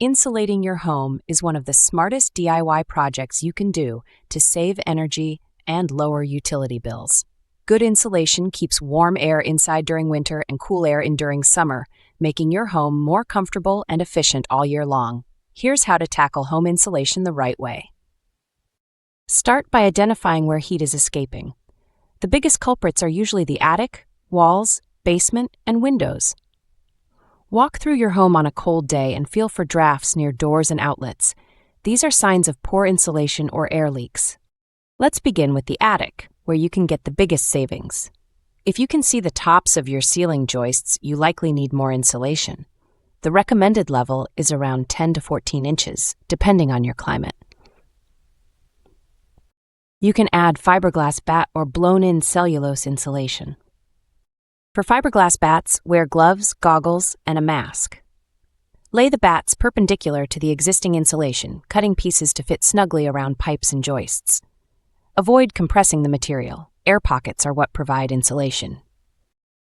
Insulating your home is one of the smartest DIY projects you can do to save energy and lower utility bills. Good insulation keeps warm air inside during winter and cool air in during summer, making your home more comfortable and efficient all year long. Here's how to tackle home insulation the right way. Start by identifying where heat is escaping. The biggest culprits are usually the attic, walls, basement, and windows. Walk through your home on a cold day and feel for drafts near doors and outlets. These are signs of poor insulation or air leaks. Let's begin with the attic, where you can get the biggest savings. If you can see the tops of your ceiling joists, you likely need more insulation. The recommended level is around 10 to 14 inches, depending on your climate. You can add fiberglass bat or blown-in cellulose insulation. For fiberglass bats, wear gloves, goggles, and a mask. Lay the bats perpendicular to the existing insulation, cutting pieces to fit snugly around pipes and joists. Avoid compressing the material. Air pockets are what provide insulation.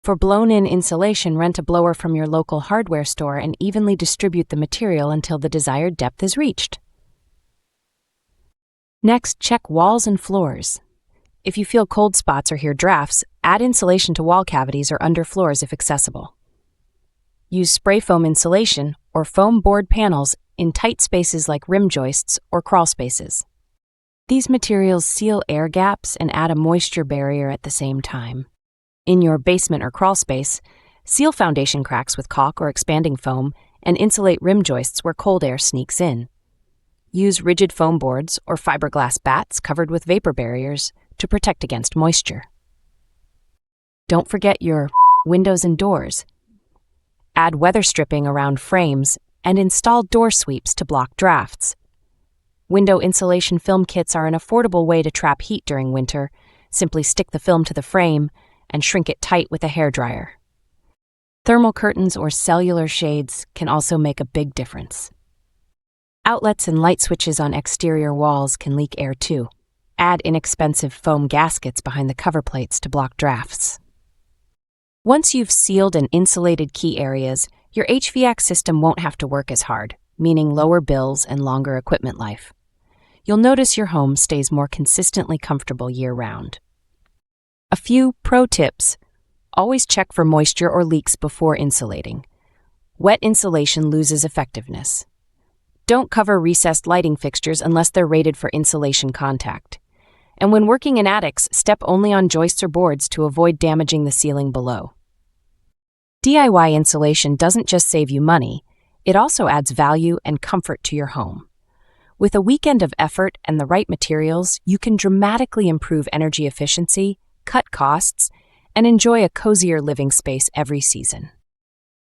For blown-in insulation, rent a blower from your local hardware store and evenly distribute the material until the desired depth is reached. Next, check walls and floors. If you feel cold spots or hear drafts, add insulation to wall cavities or under floors if accessible. Use spray foam insulation or foam board panels in tight spaces like rim joists or crawl spaces. These materials seal air gaps and add a moisture barrier at the same time. In your basement or crawl space, seal foundation cracks with caulk or expanding foam and insulate rim joists where cold air sneaks in. Use rigid foam boards or fiberglass bats covered with vapor barriers to protect against moisture. Don't forget your windows and doors. Add weather stripping around frames and install door sweeps to block drafts. Window insulation film kits are an affordable way to trap heat during winter. Simply stick the film to the frame and shrink it tight with a hairdryer. Thermal curtains or cellular shades can also make a big difference. Outlets and light switches on exterior walls can leak air too. Add inexpensive foam gaskets behind the cover plates to block drafts. Once you've sealed and insulated key areas, your HVAC system won't have to work as hard, meaning lower bills and longer equipment life. You'll notice your home stays more consistently comfortable year-round. A few pro tips. Always check for moisture or leaks before insulating. Wet insulation loses effectiveness. Don't cover recessed lighting fixtures unless they're rated for insulation contact. And when working in attics, step only on joists or boards to avoid damaging the ceiling below. DIY insulation doesn't just save you money, it also adds value and comfort to your home. With a weekend of effort and the right materials, you can dramatically improve energy efficiency, cut costs, and enjoy a cozier living space every season.